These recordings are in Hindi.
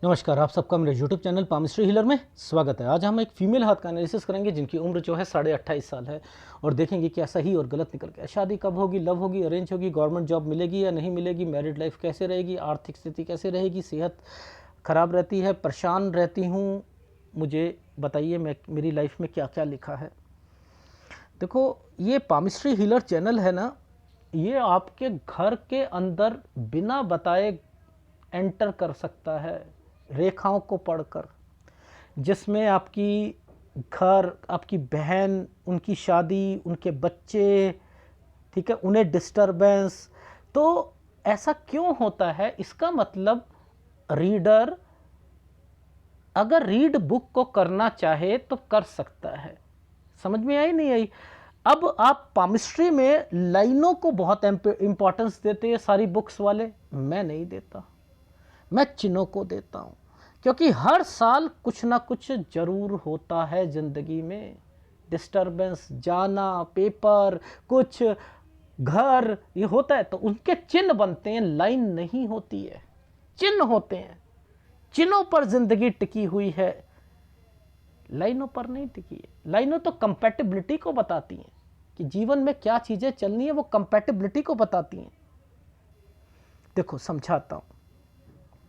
नमस्कार, आप सबका मेरे यूट्यूब चैनल पामिस्ट्री हीलर में स्वागत है। आज हम एक फीमेल हाथ का एनालिसिस करेंगे जिनकी उम्र जो है 28.5 साल है और देखेंगे क्या सही और गलत निकल गया। शादी कब होगी, लव होगी, अरेंज होगी, गवर्नमेंट जॉब मिलेगी या नहीं मिलेगी, मैरिड लाइफ कैसे रहेगी, आर्थिक स्थिति कैसे रहेगी, सेहत खराब रहती है, परेशान रहती हूँ, मुझे बताइए मैं मेरी लाइफ में क्या क्या लिखा है। देखो, ये पामिस्ट्री हीलर चैनल है ना, ये आपके घर के अंदर बिना बताए एंटर कर सकता है रेखाओं को पढ़कर, जिसमें आपकी घर, आपकी बहन, उनकी शादी, उनके बच्चे, ठीक है, उन्हें डिस्टरबेंस। तो ऐसा क्यों होता है? इसका मतलब रीडर अगर रीड बुक को करना चाहे तो कर सकता है। समझ में आई नहीं आई? अब आप पामिस्ट्री में लाइनों को बहुत इंपॉर्टेंस देते हैं सारी बुक्स वाले, मैं नहीं देता, मैं चिन्हों को देता हूं, क्योंकि हर साल कुछ ना कुछ जरूर होता है जिंदगी में। डिस्टरबेंस, जाना, पेपर, कुछ घर, ये होता है तो उनके चिन्ह बनते हैं, लाइन नहीं होती है, चिन्ह होते हैं। चिन्हों पर जिंदगी टिकी हुई है, लाइनों पर नहीं टिकी है। लाइनों तो कंपैटिबिलिटी को बताती हैं कि जीवन में क्या चीजें चलनी है, वो कंपैटिबिलिटी को बताती हैं। देखो समझाता हूं,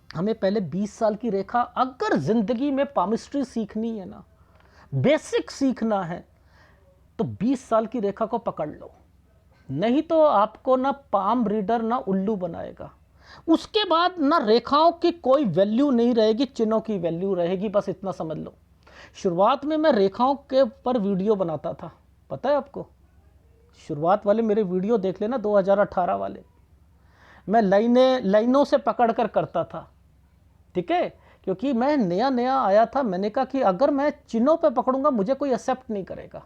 हमें पहले 20 साल की रेखा, अगर जिंदगी में पामिस्ट्री सीखनी है ना, बेसिक सीखना है, तो 20 साल की रेखा को पकड़ लो, नहीं तो आपको ना पाम रीडर ना उल्लू बनाएगा। उसके बाद ना रेखाओं की कोई वैल्यू नहीं रहेगी, चिन्हों की वैल्यू रहेगी, बस इतना समझ लो। शुरुआत में मैं रेखाओं के पर वीडियो बनाता था, पता है आपको? शुरुआत वाले मेरे वीडियो देख लेना, 2018 वाले, मैं लाइनों से पकड़ कर करता था, ठीक है, क्योंकि मैं नया नया आया था। मैंने कहा कि अगर मैं चिन्हों पे पकड़ूंगा मुझे कोई एक्सेप्ट नहीं करेगा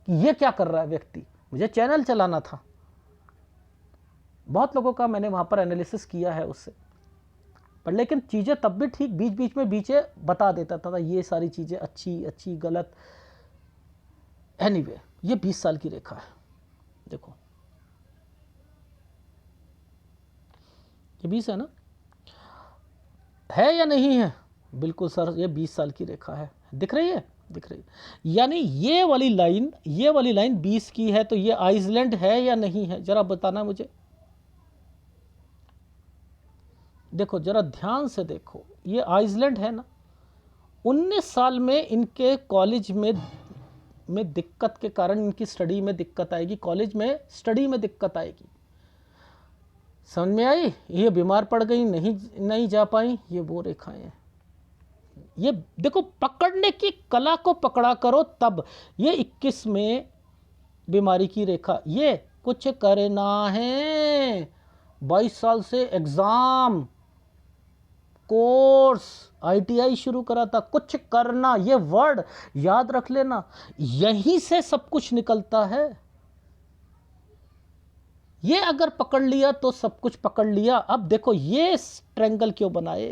कि ये क्या कर रहा है व्यक्ति, मुझे चैनल चलाना था। बहुत लोगों का मैंने वहां पर एनालिसिस किया है उससे, पर लेकिन चीज़ें तब भी ठीक बीच बीच में बीचे बता देता था, ये सारी चीज़ें अच्छी अच्छी गलत। एनीवे, ये 20 साल की रेखा है। देखो ये 20 है ना, है या नहीं है? बिल्कुल सर, ये 20 साल की रेखा है, दिख रही है, दिख रही है। यानी ये वाली लाइन, ये वाली लाइन 20 की है, तो ये आइसलैंड है या नहीं है, जरा बताना मुझे। देखो जरा ध्यान से देखो, ये आइसलैंड है ना। 19 साल में इनके कॉलेज में दिक्कत के कारण इनकी स्टडी में दिक्कत आएगी, कॉलेज में स्टडी में दिक्कत आएगी। समझ में आई? ये बीमार पड़ गई, नहीं जा पाई, ये वो रेखाएं हैं। ये देखो, पकड़ने की कला को पकड़ा करो तब। ये 21 में बीमारी की रेखा, ये कुछ करना है, 22 साल से एग्जाम, कोर्स, आईटीआई शुरू करा था, कुछ करना, ये वर्ड याद रख लेना, यहीं से सब कुछ निकलता है। ये अगर पकड़ लिया तो सब कुछ पकड़ लिया। अब देखो ये ट्रायंगल क्यों बनाए,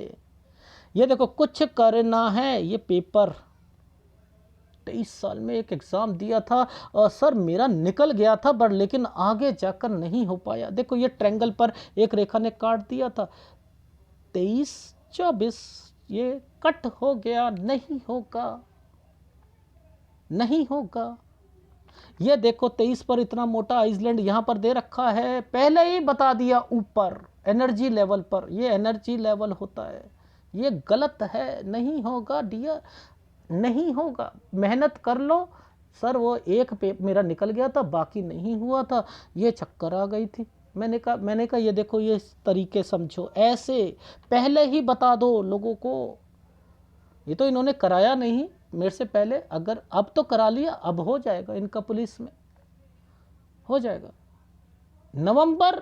ये देखो, कुछ करना है, ये पेपर 23 साल में एक एग्ज़ाम दिया था और सर मेरा निकल गया था, बट लेकिन आगे जाकर नहीं हो पाया। देखो ये ट्रायंगल पर एक रेखा ने काट दिया था, 23-24, ये कट हो गया, नहीं होगा, नहीं होगा। ये देखो 23 पर इतना मोटा आइसलैंड यहां पर दे रखा है, पहले ही बता दिया ऊपर एनर्जी लेवल पर, ये एनर्जी लेवल होता है, ये गलत है, नहीं होगा डियर, नहीं होगा। मेहनत कर लो सर, वो एक पे मेरा निकल गया था, बाकी नहीं हुआ था, ये चक्कर आ गई थी। मैंने कहा ये देखो, ये तरीके समझो, ऐसे पहले ही बता दो लोगों को। ये तो इन्होंने कराया नहीं मेरे से पहले, अगर अब तो करा लिया, अब हो जाएगा इनका, पुलिस में हो जाएगा। नवंबर,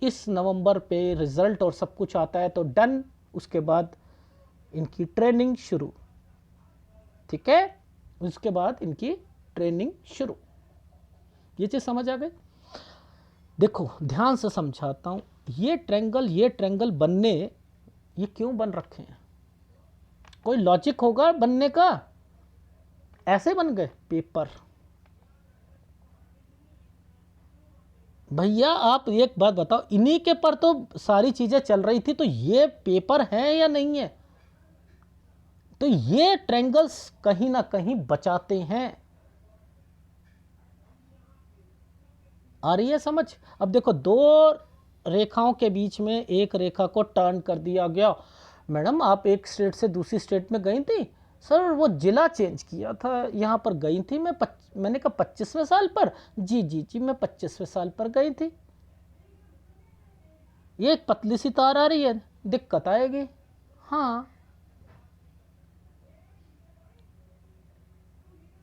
इस नवंबर पे रिजल्ट और सब कुछ आता है तो डन, उसके बाद इनकी ट्रेनिंग शुरू, ठीक है, उसके बाद इनकी ट्रेनिंग शुरू। ये चीज समझ आ गई? देखो ध्यान से समझाता हूं, ये ट्रायंगल बनने, ये क्यों बन रखे हैं? कोई लॉजिक होगा बनने का? ऐसे बन गए पेपर, भैया आप एक बात बताओ, इन्हीं के पर तो सारी चीज़ें चल रही थी, तो ये पेपर है या नहीं है? तो ये ट्रायंगल्स कहीं ना कहीं बचाते हैं। आ रही है समझ? अब देखो, दो रेखाओं के बीच में एक रेखा को टर्न कर दिया गया। मैडम आप एक स्टेट से दूसरी स्टेट में गई थी? सर वो जिला चेंज किया था, यहाँ पर गई थी मैंने कहा 25वें साल पर। जी जी जी, मैं 25वें साल पर गई थी। ये एक पतली सी तार आ रही है, दिक्कत आएगी। हाँ,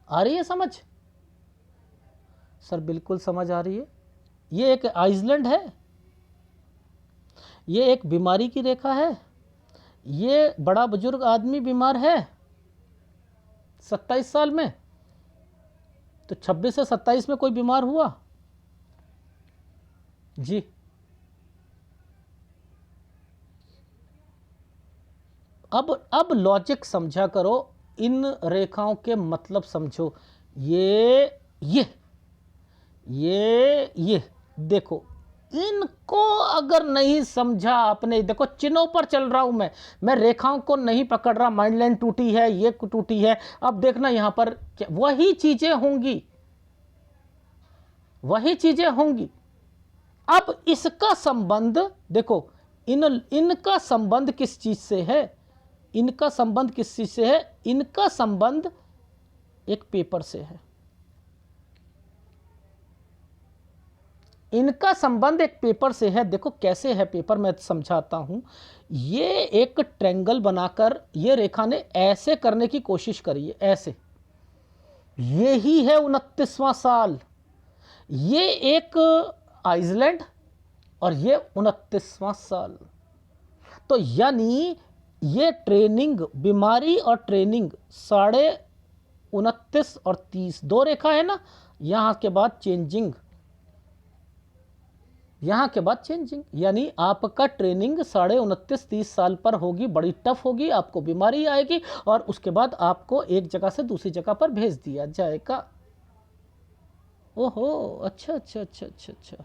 आ रही है समझ? सर बिल्कुल समझ आ रही है। ये एक आइसलैंड है, ये एक बीमारी की रेखा है, ये बड़ा बुजुर्ग आदमी बीमार है 27 साल में, तो 26 से 27 में कोई बीमार हुआ? जी, अब लॉजिक समझा करो, इन रेखाओं के मतलब समझो। ये ये देखो, इनको अगर नहीं समझा आपने, देखो चिन्हों पर चल रहा हूं मैं रेखाओं को नहीं पकड़ रहा। माइंड लाइन टूटी है, ये टूटी है। अब देखना यहां पर क्या वही चीजें होंगी, वही चीजें होंगी। अब इसका संबंध देखो, इनका संबंध किस चीज से है? इनका संबंध किस चीज से है? इनका संबंध एक पेपर से है। इनका संबंध एक पेपर से है। देखो कैसे है पेपर, मैं समझाता हूं। ये एक ट्रायंगल बनाकर ये रेखा ने ऐसे करने की कोशिश करी है, ऐसे। ये ही है 29वां साल। ये एक आइसलैंड और ये 29वां साल। तो यानी ये ट्रेनिंग, बीमारी और ट्रेनिंग 29.5 और 30 दो रेखा है ना, यहां के बाद चेंजिंग, यहां के बाद चेंजिंग, यानी आपका ट्रेनिंग 29.5-30 साल पर होगी, बड़ी टफ होगी, आपको बीमारी आएगी और उसके बाद आपको एक जगह से दूसरी जगह पर भेज दिया जाएगा। ओहो, अच्छा अच्छा अच्छा अच्छा अच्छा।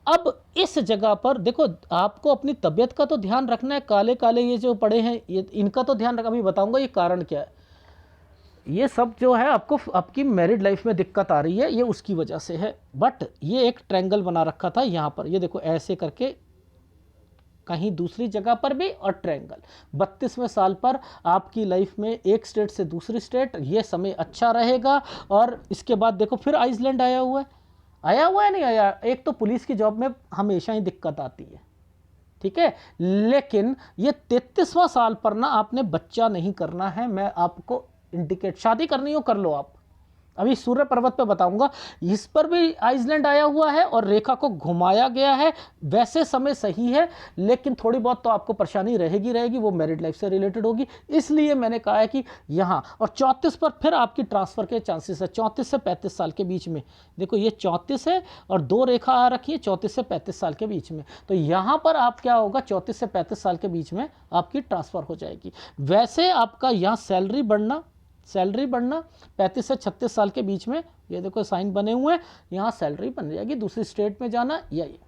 अब इस जगह पर देखो, आपको अपनी तबीयत का तो ध्यान रखना है। काले काले ये जो पड़े हैं, ये इनका तो ध्यान रखना, अभी बताऊंगा ये कारण क्या है। ये सब जो है आपको आपकी मैरिड लाइफ में दिक्कत आ रही है, ये उसकी वजह से है। बट ये एक ट्रायंगल बना रखा था यहाँ पर, ये देखो ऐसे करके, कहीं दूसरी जगह पर भी, और ट्रायंगल 32वें साल पर आपकी लाइफ में एक स्टेट से दूसरी स्टेट, ये समय अच्छा रहेगा। और इसके बाद देखो फिर आइसलैंड आया हुआ है, नहीं आया। एक तो पुलिस की जॉब में हमेशा ही दिक्कत आती है, ठीक है। लेकिन ये 33वां साल पर ना आपने बच्चा नहीं करना है। मैं आपको इंडिकेट, शादी करनी हो कर लो आप, अभी सूर्य पर्वत पे बताऊंगा। इस पर भी आइसलैंड आया हुआ है और रेखा को घुमाया गया है। वैसे समय सही है, लेकिन थोड़ी बहुत तो आपको परेशानी रहेगी, वो मैरिड लाइफ से रिलेटेड होगी। इसलिए मैंने कहा है कि यहाँ, और 34 पर फिर आपकी ट्रांसफर के चांसेस है, 34 से 35 साल के बीच में। देखो ये 34 है और दो रेखा आ रखी है 34 से 35 साल के बीच में। तो यहाँ पर आप क्या होगा, 34 से 35 साल के बीच में आपकी ट्रांसफर हो जाएगी। वैसे आपका यहाँ सैलरी बढ़ना 35 से 36 साल के बीच में, ये देखो साइन बने हुए हैं, यहाँ सैलरी बन जाएगी, दूसरी स्टेट में जाना या ये।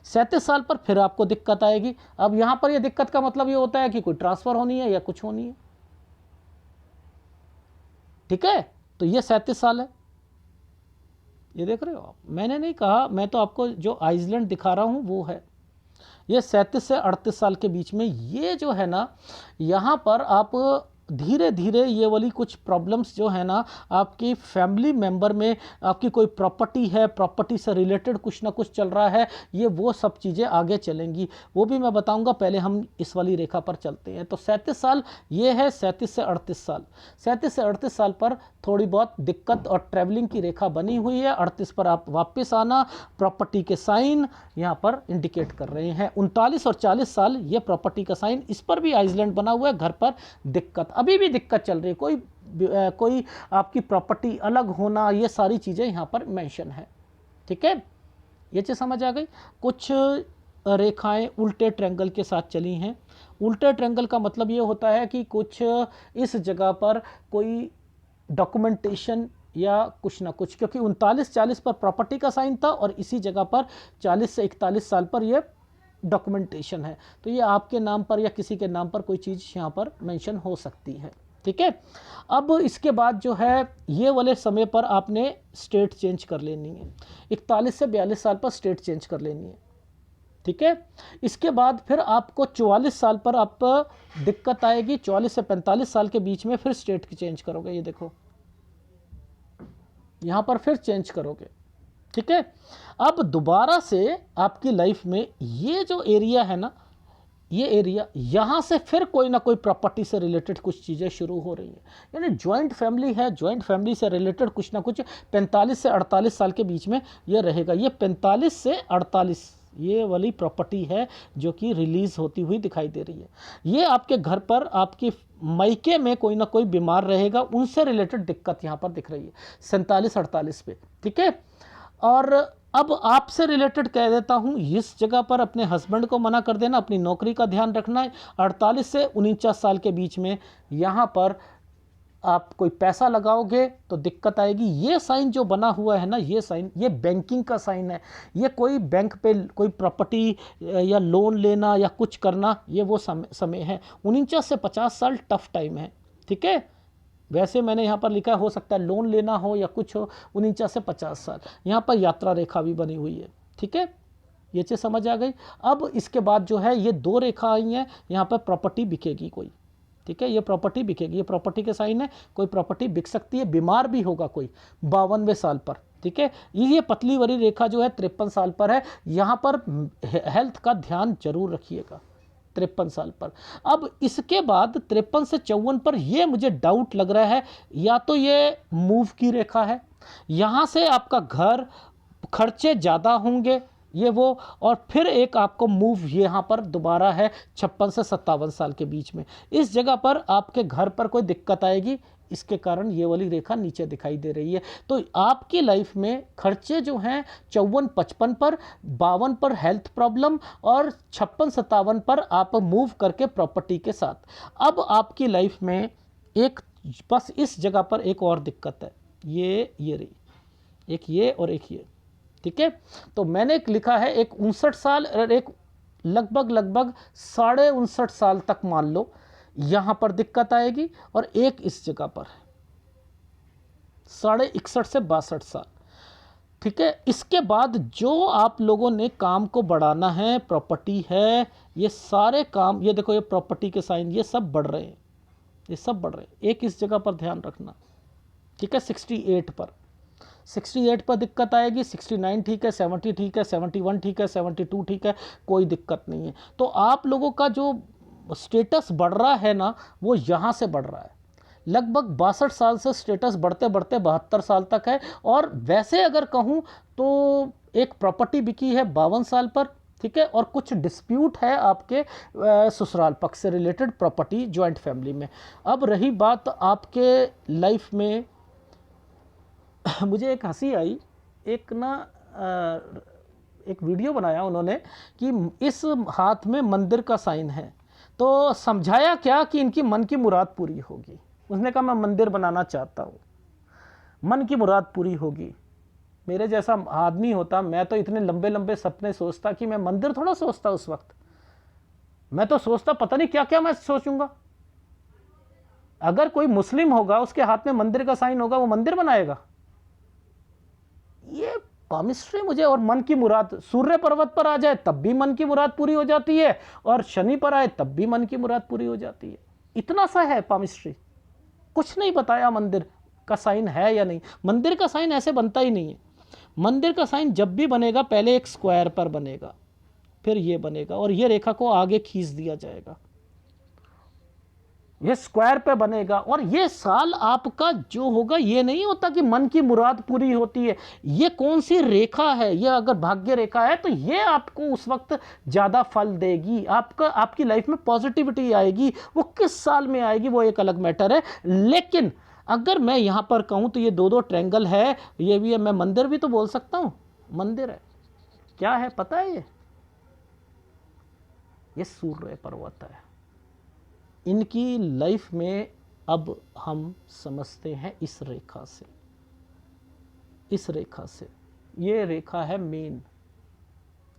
37 साल पर फिर आपको दिक्कत आएगी। अब यहाँ पर ये दिक्कत का मतलब ये होता है कि कोई ट्रांसफर होनी है या कुछ होनी है, ठीक है। तो ये 37 साल है, ये देख रहे हो आप। मैंने नहीं कहा, मैं तो आपको जो आइसलैंड दिखा रहा हूँ वो है। ये 37 से 38 साल के बीच में, ये जो है ना, यहाँ पर आप धीरे धीरे ये वाली कुछ प्रॉब्लम्स जो है ना, आपकी फैमिली मेंबर में, आपकी कोई प्रॉपर्टी है, प्रॉपर्टी से रिलेटेड कुछ ना कुछ चल रहा है, ये वो सब चीज़ें आगे चलेंगी, वो भी मैं बताऊंगा। पहले हम इस वाली रेखा पर चलते हैं। तो 37 साल ये है, 37 से 38 साल। 37 से 38 साल पर थोड़ी बहुत दिक्कत और ट्रैवलिंग की रेखा बनी हुई है। 38 पर आप वापस आना, प्रॉपर्टी के साइन यहाँ पर इंडिकेट कर रहे हैं। 39 और 40 साल ये प्रॉपर्टी का साइन, इस पर भी आइसलैंड बना हुआ है। घर पर दिक्कत, अभी भी दिक्कत चल रही है, कोई आपकी प्रॉपर्टी अलग होना, ये सारी चीज़ें यहाँ पर मेंशन है, ठीक है। ये चीज़ समझ आ गई। कुछ रेखाएं उल्टे ट्रायंगल के साथ चली हैं। उल्टे ट्रायंगल का मतलब ये होता है कि कुछ इस जगह पर कोई डॉक्यूमेंटेशन या कुछ ना कुछ, क्योंकि 39-40 पर प्रॉपर्टी का साइन था और इसी जगह पर 40 से 41 साल पर ये डॉक्यूमेंटेशन है। तो ये आपके नाम पर या किसी के नाम पर कोई चीज़ यहाँ पर मेंशन हो सकती है। ठीक है, अब इसके बाद जो है ये वाले समय पर आपने स्टेट चेंज कर लेनी है, 41 से 42 साल पर स्टेट चेंज कर लेनी है। ठीक है, इसके बाद फिर आपको 44 साल पर आप दिक्कत आएगी, 44 से 45 साल के बीच में फिर स्टेट की चेंज करोगे। ये देखो यहाँ पर फिर चेंज करोगे। ठीक है, अब दोबारा से आपकी लाइफ में ये जो एरिया है ना, ये एरिया यहाँ से फिर कोई ना कोई प्रॉपर्टी से रिलेटेड कुछ चीज़ें शुरू हो रही हैं, यानी जॉइंट फैमिली है, जॉइंट फैमिली से रिलेटेड कुछ ना कुछ 45 से 48 साल के बीच में ये रहेगा। ये 45 से 48 ये वाली प्रॉपर्टी है जो कि रिलीज़ होती हुई दिखाई दे रही है। ये आपके घर पर आपकी मायके में कोई ना कोई बीमार रहेगा, उनसे रिलेटेड दिक्कत यहाँ पर दिख रही है 47-48 पे। ठीक है, और अब आपसे रिलेटेड कह देता हूँ, इस जगह पर अपने हस्बैंड को मना कर देना, अपनी नौकरी का ध्यान रखना है। 48 से 49 साल के बीच में यहाँ पर आप कोई पैसा लगाओगे तो दिक्कत आएगी। ये साइन जो बना हुआ है ना, ये साइन, ये बैंकिंग का साइन है। ये कोई बैंक पे कोई प्रॉपर्टी या लोन लेना या कुछ करना, ये वो समय है। 49 से 50 साल टफ टाइम है। ठीक है, वैसे मैंने यहाँ पर लिखा है, हो सकता है लोन लेना हो या कुछ हो। 49 से 50 साल यहाँ पर यात्रा रेखा भी बनी हुई है। ठीक है, ये चीज़ समझ आ गई। अब इसके बाद जो है ये 2 रेखा आई हैं, यहाँ पर प्रॉपर्टी बिकेगी कोई। ठीक है, ये प्रॉपर्टी बिकेगी, ये प्रॉपर्टी के साइन है, कोई प्रॉपर्टी बिक सकती है। बीमार भी होगा कोई 52वें साल पर। ठीक है, ये पतली वाली रेखा जो है 53 साल पर है, यहाँ पर हेल्थ का ध्यान जरूर रखिएगा 53 साल पर। अब इसके बाद 53 से 54 पर ये मुझे डाउट लग रहा है, या तो ये मूव की रेखा है, यहाँ से आपका घर खर्चे ज़्यादा होंगे ये वो, और फिर एक आपको मूव यहाँ पर दोबारा है 56 से 57 साल के बीच में। इस जगह पर आपके घर पर कोई दिक्कत आएगी, इसके कारण ये वाली रेखा नीचे दिखाई दे रही है। तो आपकी लाइफ में खर्चे जो हैं 54-55 पर, 52 पर हेल्थ प्रॉब्लम और 56-57 पर आप मूव करके प्रॉपर्टी के साथ। अब आपकी लाइफ में एक बस इस जगह पर एक और दिक्कत है, ये रही, एक ये और एक ये। ठीक है, तो मैंने एक लिखा है एक 59 साल और एक लगभग 59.5 साल तक मान लो यहां पर दिक्कत आएगी, और एक इस जगह पर 61.5 से 62 साल। ठीक है, इसके बाद जो आप लोगों ने काम को बढ़ाना है, प्रॉपर्टी है, ये सारे काम, ये देखो ये प्रॉपर्टी के साइन, ये सब बढ़ रहे हैं, ये सब बढ़ रहे हैं। एक इस जगह पर ध्यान रखना। ठीक है, 68 पर, 68 पर दिक्कत आएगी। 69 ठीक है, 70 ठीक है, 71 ठीक है, 72 ठीक है, कोई दिक्कत नहीं है। तो आप लोगों का जो स्टेटस बढ़ रहा है ना, वो यहाँ से बढ़ रहा है। लगभग 62 साल से स्टेटस बढ़ते बढ़ते 72 साल तक है। और वैसे अगर कहूँ तो एक प्रॉपर्टी बिकी है 52 साल पर। ठीक है, और कुछ डिस्प्यूट है आपके ससुराल पक्ष से रिलेटेड प्रॉपर्टी जॉइंट फैमिली में। अब रही बात आपके लाइफ में मुझे एक हंसी आई, एक ना एक वीडियो बनाया उन्होंने कि इस हाथ में मंदिर का साइन है, तो समझाया क्या कि इनकी मन की मुराद पूरी होगी। उसने कहा मैं मंदिर बनाना चाहता हूँ, मन की मुराद पूरी होगी। मेरे जैसा आदमी होता, मैं तो इतने लंबे लंबे सपने सोचता कि मैं मंदिर थोड़ा सोचता उस वक्त। मैं तो सोचता पता नहीं क्या क्या मैं सोचूंगा। अगर कोई मुस्लिम होगा, उसके हाथ में मंदिर का साइन होगा, वो मंदिर बनाएगा। ये पामिस्ट्री मुझे, और मन की मुराद सूर्य पर्वत पर आ जाए तब भी मन की मुराद पूरी हो जाती है, और शनि पर आए तब भी मन की मुराद पूरी हो जाती है। इतना सा है पामिस्ट्री, कुछ नहीं बताया मंदिर का साइन है या नहीं। मंदिर का साइन ऐसे बनता ही नहीं है। मंदिर का साइन जब भी बनेगा पहले एक स्क्वायर पर बनेगा, फिर ये बनेगा, और ये रेखा को आगे खींच दिया जाएगा, ये स्क्वायर पे बनेगा। और ये साल आपका जो होगा, ये नहीं होता कि मन की मुराद पूरी होती है। ये कौन सी रेखा है, ये अगर भाग्य रेखा है तो ये आपको उस वक्त ज़्यादा फल देगी, आपकी लाइफ में पॉजिटिविटी आएगी। वो किस साल में आएगी वो एक अलग मैटर है। लेकिन अगर मैं यहाँ पर कहूँ तो ये 2-2 ट्रायंगल है, ये भी है। मैं मंदिर भी तो बोल सकता हूँ, मंदिर है। क्या है पता है? ये सूर्य पर्वत है। इनकी लाइफ में अब हम समझते हैं इस रेखा से। इस रेखा से, ये रेखा है मेन,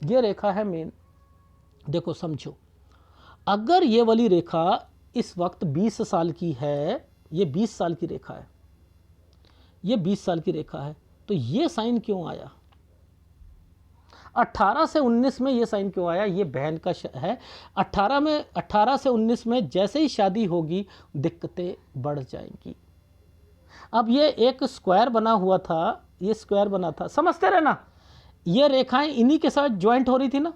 ये रेखा है मेन। देखो समझो, अगर ये वाली रेखा इस वक्त 20 साल की है, ये 20 साल की रेखा है, ये 20 साल की रेखा है, तो ये साइन क्यों आया? 18 से 19 में ये साइन क्यों आया? ये बहन का है। 18 से 19 में जैसे ही शादी होगी दिक्कतें बढ़ जाएंगी। अब ये एक स्क्वायर बना हुआ था, ये स्क्वायर बना था, समझते रहना, ये रेखाएं इन्हीं के साथ ज्वाइंट हो रही थी ना।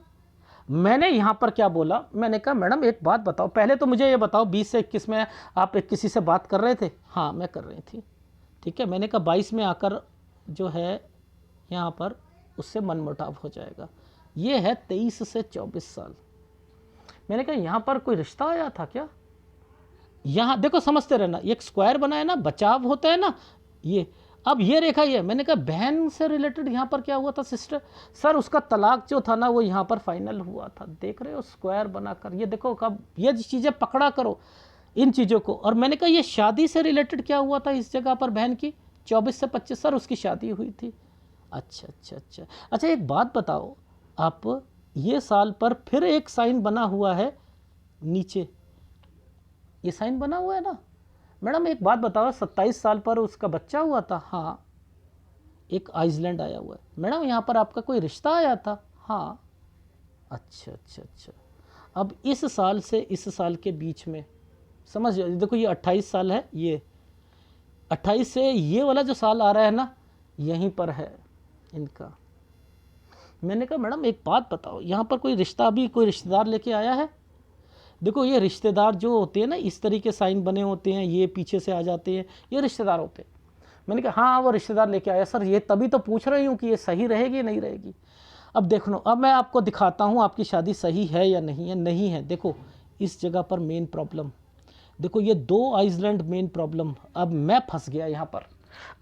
मैंने यहाँ पर क्या बोला, मैंने कहा मैडम एक बात बताओ, पहले तो मुझे ये बताओ 20 से 21 में आप किसी से बात कर रहे थे? हाँ मैं कर रही थी। ठीक है, मैंने कहा 22 में आकर जो है यहाँ पर उससे मनमुटाव हो जाएगा। ये है 23 से 24 साल। मैंने कहा यहाँ पर कोई रिश्ता आया था क्या? यहाँ देखो समझते रहना, एक स्क्वायर बना है ना, बचाव होता है ना ये। अब ये रेखा ये, मैंने कहा बहन से रिलेटेड यहाँ पर क्या हुआ था सिस्टर? सर उसका तलाक जो था ना वो यहाँ पर फाइनल हुआ था। देख रहे हो स्क्वायर बनाकर, ये देखो कब ये चीज़ें पकड़ा करो इन चीज़ों को। और मैंने कहा ये शादी से रिलेटेड क्या हुआ था इस जगह पर बहन की? 24 से 25, सर उसकी शादी हुई थी। अच्छा अच्छा अच्छा अच्छा, एक बात बताओ आप, ये साल पर फिर एक साइन बना हुआ है नीचे, ये साइन बना हुआ है ना। मैडम एक बात बताओ, 27 साल पर उसका बच्चा हुआ था? हाँ। एक आइसलैंड आया हुआ है। मैडम यहाँ पर आपका कोई रिश्ता आया था? हाँ। अच्छा अच्छा अच्छा, अब इस साल से इस साल के बीच में समझ, देखो ये 28 साल है, ये 28 से ये वाला जो साल आ रहा है ना, यहीं पर है इनका। मैंने कहा मैडम एक बात बताओ, यहाँ पर कोई रिश्ता, अभी कोई रिश्तेदार लेके आया है? देखो ये रिश्तेदार जो होते हैं ना, इस तरीके साइन बने होते हैं, ये पीछे से आ जाते हैं, ये रिश्तेदार होते हैं। मैंने कहा हाँ वो रिश्तेदार लेके आया। सर ये तभी तो पूछ रही हूँ कि ये सही रहेगी नहीं रहेगी। अब देख लो, अब मैं आपको दिखाता हूँ आपकी शादी सही है या नहीं है। नहीं है, देखो इस जगह पर मेन प्रॉब्लम, देखो ये 2 आइसलैंड मेन प्रॉब्लम। अब मैं फंस गया यहाँ पर।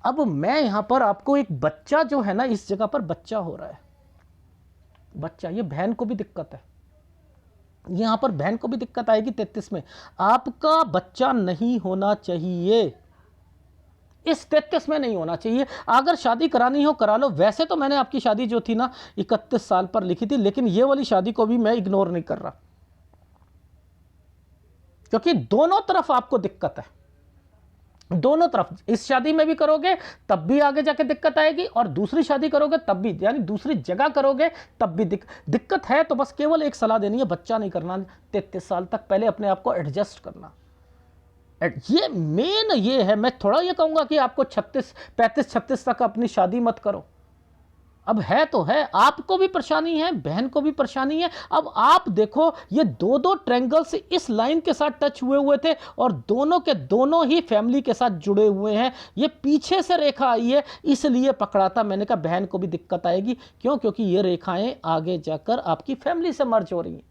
अब मैं यहाँ पर आपको एक बच्चा जो है ना, इस जगह पर बच्चा हो रहा है, बच्चा, ये बहन को भी दिक्कत है, यहां पर बहन को भी दिक्कत आएगी 33 में। आपका बच्चा नहीं होना चाहिए, इस 33 में नहीं होना चाहिए। अगर शादी करानी हो करा लो। वैसे तो मैंने आपकी शादी जो थी ना 31 साल पर लिखी थी, लेकिन ये वाली शादी को भी मैं इग्नोर नहीं कर रहा, क्योंकि दोनों तरफ आपको दिक्कत है, दोनों तरफ। इस शादी में भी करोगे तब भी आगे जाके दिक्कत आएगी, और दूसरी शादी करोगे तब भी, यानी दूसरी जगह करोगे तब भी दिक्कत है। तो बस केवल एक सलाह देनी है, बच्चा नहीं करना 33 साल तक, पहले अपने आप को एडजस्ट करना। ये मेन ये है। मैं थोड़ा ये कहूंगा कि आपको 35-36 तक अपनी शादी मत करो। अब है तो है, आपको भी परेशानी है, बहन को भी परेशानी है। अब आप देखो ये 2 ट्रायंगल्स इस लाइन के साथ टच हुए थे, और दोनों के दोनों ही फैमिली के साथ जुड़े हुए हैं। ये पीछे से रेखा आई है, इसलिए पकड़ा था। मैंने कहा बहन को भी दिक्कत आएगी। क्यों? क्योंकि ये रेखाएं आगे जाकर आपकी फैमिली से मर्ज हो रही हैं।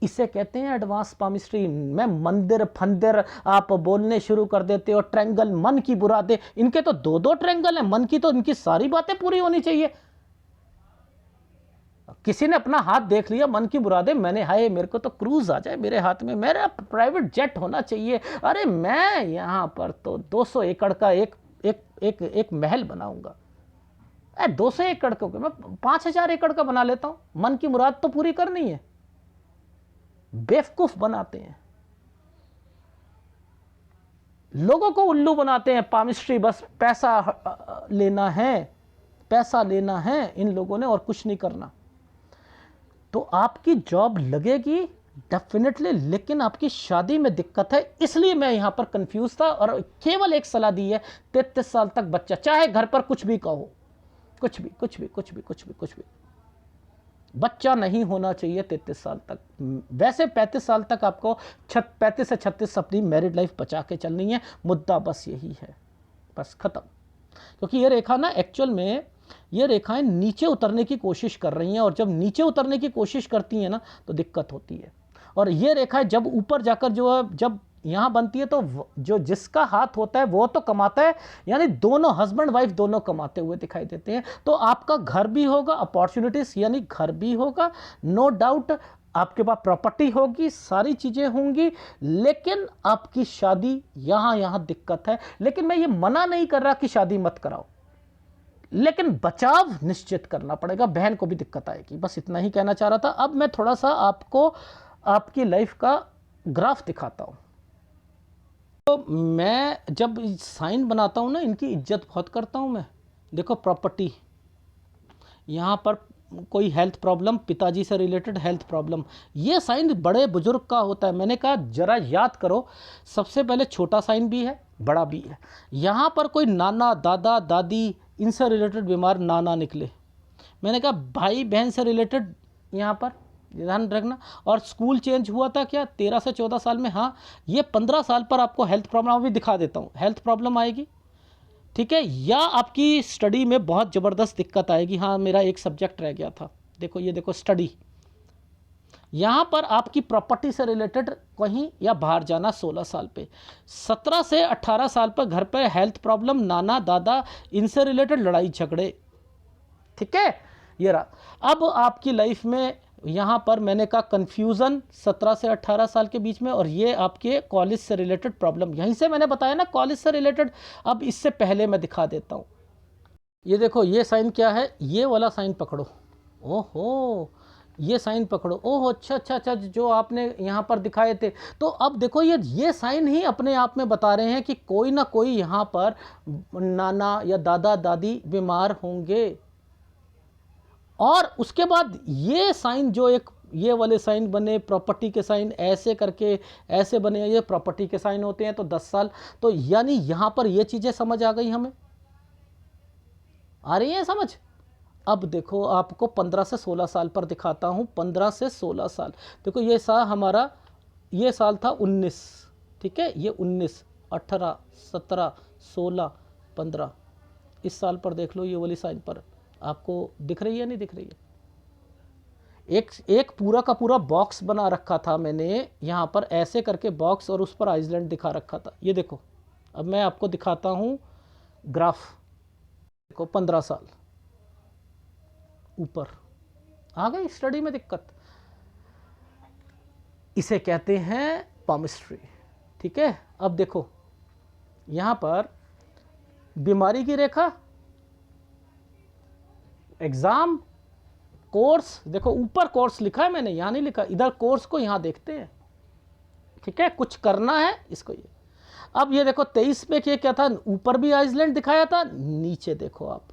इसे कहते हैं एडवांस पामिस्ट्री। मैं मंदिर फंदिर आप बोलने शुरू कर देते हो, ट्रायंगल मन की बुरादे। इनके तो 2 ट्रायंगल हैं, मन की तो इनकी सारी बातें पूरी होनी चाहिए। किसी ने अपना हाथ देख लिया, मन की बुरादे, मैंने हाय मेरे को तो क्रूज आ जाए मेरे हाथ में, मेरा प्राइवेट जेट होना चाहिए। अरे मैं यहां पर तो 200 एकड़ का एक महल बनाऊंगा। 200 एकड़ का मैं 5000 एकड़ का बना लेता हूं। मन की मुराद तो पूरी करनी है। बेवकूफ बनाते हैं लोगों को, उल्लू बनाते हैं। पामिस्ट्री बस पैसा लेना है, पैसा लेना है इन लोगों ने, और कुछ नहीं करना। तो आपकी जॉब लगेगी डेफिनेटली, लेकिन आपकी शादी में दिक्कत है। इसलिए मैं यहां पर कंफ्यूज था, और केवल एक सलाह दी है, 33 साल तक बच्चा, चाहे घर पर कुछ भी कहो, कुछ भी कुछ भी कुछ भी कुछ भी कुछ भी, बच्चा नहीं होना चाहिए 33 साल तक। वैसे 35 साल तक आपको 35 से 36 अपनी मैरिड लाइफ बचा के चलनी है। मुद्दा बस यही है, बस खत्म। क्योंकि ये रेखा ना एक्चुअल में, ये रेखाएं नीचे उतरने की कोशिश कर रही हैं, और जब नीचे उतरने की कोशिश करती हैं ना तो दिक्कत होती है। और ये रेखाएं जब ऊपर जाकर जो है, जब यहां बनती है, तो जो जिसका हाथ होता है वो तो कमाता है, यानी दोनों हस्बैंड वाइफ दोनों कमाते हुए दिखाई देते हैं। तो आपका घर भी होगा, अपॉर्चुनिटीज यानी घर भी होगा, नो डाउट आपके पास प्रॉपर्टी होगी, सारी चीजें होंगी, लेकिन आपकी शादी यहां दिक्कत है। लेकिन मैं ये मना नहीं कर रहा कि शादी मत कराओ, लेकिन बचाव निश्चित करना पड़ेगा, बहन को भी दिक्कत आएगी। बस इतना ही कहना चाह रहा था। अब मैं थोड़ा सा आपको आपकी लाइफ का ग्राफ दिखाता हूँ। तो मैं जब साइन बनाता हूँ ना, इनकी इज्जत बहुत करता हूँ मैं। देखो प्रॉपर्टी, यहाँ पर कोई हेल्थ प्रॉब्लम, पिताजी से रिलेटेड हेल्थ प्रॉब्लम, ये साइन बड़े बुजुर्ग का होता है। मैंने कहा जरा याद करो, सबसे पहले छोटा साइन भी है, बड़ा भी है। यहाँ पर कोई नाना, दादा, दादी, इनसे रिलेटेड बीमार नाना निकले। मैंने कहा भाई बहन से रिलेटेड यहाँ पर ध्यान रखना। और स्कूल चेंज हुआ था क्या 13 से 14 साल में? हाँ, ये 15 साल पर आपको हेल्थ प्रॉब्लम भी दिखा देता हूँ, हेल्थ प्रॉब्लम आएगी, ठीक है। या आपकी स्टडी में बहुत ज़बरदस्त दिक्कत आएगी। हाँ, मेरा एक सब्जेक्ट रह गया था, देखो ये देखो स्टडी। यहाँ पर आपकी प्रॉपर्टी से रिलेटेड कहीं या बाहर जाना 16 साल पे। 17 से 18 साल पर घर पे हेल्थ प्रॉब्लम, नाना दादा इनसे रिलेटेड लड़ाई झगड़े, ठीक है। ये रहा। अब आपकी लाइफ में यहाँ पर मैंने कहा कन्फ्यूज़न 17 से 18 साल के बीच में, और ये आपके कॉलेज से रिलेटेड प्रॉब्लम, यहीं से मैंने बताया ना कॉलेज से रिलेटेड। अब इससे पहले मैं दिखा देता हूँ। ये देखो ये साइन क्या है, ये वाला साइन पकड़ो। ओहो, ये साइन पकड़ो। ओहो, अच्छा अच्छा अच्छा, जो आपने यहाँ पर दिखाए थे। तो अब देखो ये साइन ही अपने आप में बता रहे हैं कि कोई ना कोई यहाँ पर नाना या दादा दादी बीमार होंगे। और उसके बाद ये साइन, जो एक ये वाले साइन बने, प्रॉपर्टी के साइन ऐसे करके ऐसे बने, ये प्रॉपर्टी के साइन होते हैं। तो 10 साल, तो यानी यहाँ पर ये चीज़ें समझ आ गई, हमें आ रही है समझ। अब देखो आपको 15 से 16 साल पर दिखाता हूँ। 15 से 16 साल, देखो ये साल हमारा, ये साल था 19, ठीक है। ये 19, 18, 17, 16, 15, इस साल पर देख लो, ये वाली साइन पर आपको दिख रही है नहीं दिख रही है? एक पूरा का पूरा बॉक्स बना रखा था मैंने यहाँ पर ऐसे करके बॉक्स, और उस पर आइसलैंड दिखा रखा था। ये देखो, अब मैं आपको दिखाता हूँ ग्राफ। देखो 15 साल ऊपर आ गई, स्टडी में दिक्कत, इसे कहते हैं पामिस्ट्री, ठीक है। अब देखो यहाँ पर बीमारी की रेखा, एग्जाम, कोर्स, देखो ऊपर कोर्स लिखा है मैंने, यहाँ नहीं लिखा, इधर कोर्स को यहाँ देखते हैं, ठीक है। कुछ करना है इसको। ये अब ये देखो 23 में क्या था, ऊपर भी आइसलैंड दिखाया था, नीचे देखो आप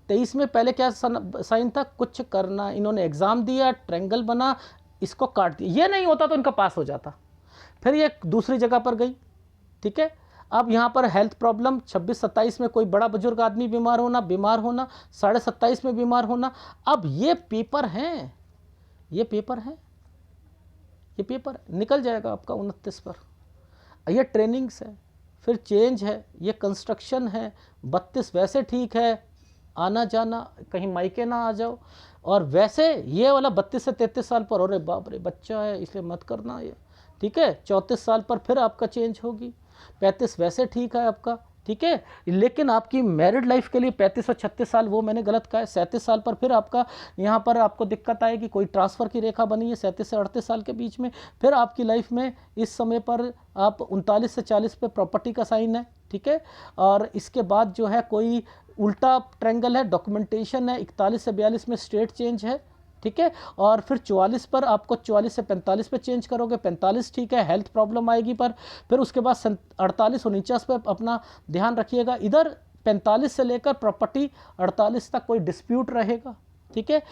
23 में पहले क्या साइन था, कुछ करना। इन्होंने एग्जाम दिया, ट्रायंगल बना, इसको काट दिया। ये नहीं होता तो इनका पास हो जाता। फिर ये दूसरी जगह पर गई, ठीक है। अब यहाँ पर हेल्थ प्रॉब्लम 26-27 में कोई बड़ा बुजुर्ग आदमी बीमार होना, 27.5 में बीमार होना। अब ये पेपर हैं, ये पेपर हैं, ये पेपर निकल जाएगा आपका 29 पर। ये ट्रेनिंग्स है, फिर चेंज है, ये कंस्ट्रक्शन है। 32 वैसे ठीक है, आना जाना, कहीं मायके ना आ जाओ। और वैसे ये वाला 32 से 33 साल पर, अरे बाप रे बच्चा है इसलिए मत करना ये, ठीक है। 34 साल पर फिर आपका चेंज होगी। 35 वैसे ठीक है आपका, ठीक है। लेकिन आपकी मैरिड लाइफ के लिए 35 और 36 साल वो मैंने गलत कहा है। 37 साल पर फिर आपका यहाँ पर आपको दिक्कत आएगी, कोई ट्रांसफ़र की रेखा बनी है 37 से 38 साल के बीच में। फिर आपकी लाइफ में इस समय पर आप 39 से 40 पे प्रॉपर्टी का साइन है, ठीक है। और इसके बाद जो है कोई उल्टा ट्रायंगल है, डॉक्यूमेंटेशन है। 41 से 42 में स्टेट चेंज है, ठीक है। और फिर 44 पर आपको 44 से 45 पे चेंज करोगे, 45 ठीक है, हेल्थ प्रॉब्लम आएगी पर। फिर उसके बाद 48 49 पे अपना ध्यान रखिएगा। इधर 45 से लेकर प्रॉपर्टी 48 तक कोई डिस्प्यूट रहेगा, ठीक है,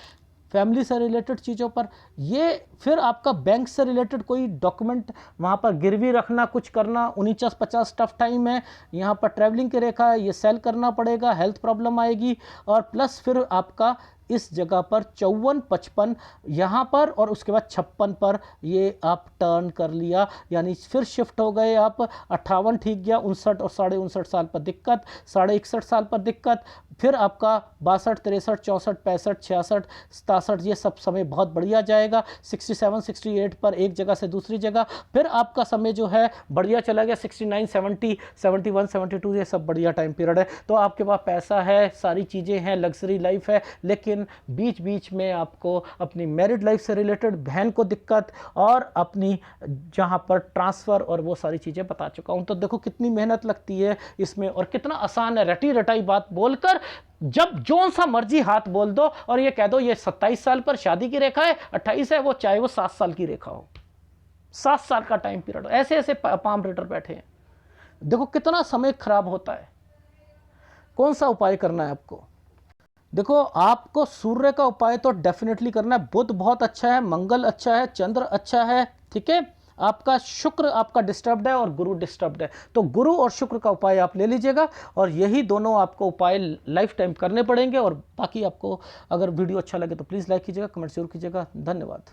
फैमिली से रिलेटेड चीज़ों पर। ये फिर आपका बैंक से रिलेटेड कोई डॉक्यूमेंट वहाँ पर गिरवी रखना, कुछ करना। 49-50 टफ टाइम है, यहाँ पर ट्रैवलिंग की रेखा है, ये सेल करना पड़ेगा, हेल्थ प्रॉब्लम आएगी। और प्लस फिर आपका इस जगह पर 54-55 यहाँ पर, और उसके बाद 56 पर ये आप टर्न कर लिया, यानी फिर शिफ्ट हो गए आप। 58 ठीक गया, 59 और 59.5 साल पर दिक्कत, 61.5 साल पर दिक्कत। फिर आपका 62, 63, 64, 65, 66, 67 ये सब समय बहुत बढ़िया जाएगा। 67, 68 पर एक जगह से दूसरी जगह। फिर आपका समय जो है बढ़िया चला गया। 69, 70, 71, 72 ये सब बढ़िया टाइम पीरियड है। तो आपके पास पैसा है, सारी चीज़ें हैं, लग्जरी लाइफ है। लेकिन बीच बीच में आपको अपनी मैरिड लाइफ से रिलेटेड बहन को दिक्कत, और अपनी जहाँ पर ट्रांसफ़र और वो सारी चीज़ें बता चुका हूँ। तो देखो कितनी मेहनत लगती है इसमें, और कितना आसान है रटी रटाई बात बोलकर जब जोन सा मर्जी हाथ बोल दो और ये कह दो ये 27 साल पर शादी की रेखा है, 28 है, वो चाहे वो 7 साल की रेखा हो, 7 साल का टाइम पीरियड हो। ऐसे ऐसे पाम रीडर बैठे हैं। देखो कितना समय खराब होता है। कौन सा उपाय करना है आपको? देखो आपको सूर्य का उपाय तो डेफिनेटली करना है। बुध बहुत अच्छा है, मंगल अच्छा है, चंद्र अच्छा है, ठीक है। आपका शुक्र आपका डिस्टर्ब्ड है और गुरु डिस्टर्ब्ड है, तो गुरु और शुक्र का उपाय आप ले लीजिएगा और यही दोनों आपको उपाय लाइफ टाइम करने पड़ेंगे। और बाकी आपको अगर वीडियो अच्छा लगे तो प्लीज़ लाइक कीजिएगा, कमेंट जरूर कीजिएगा। धन्यवाद।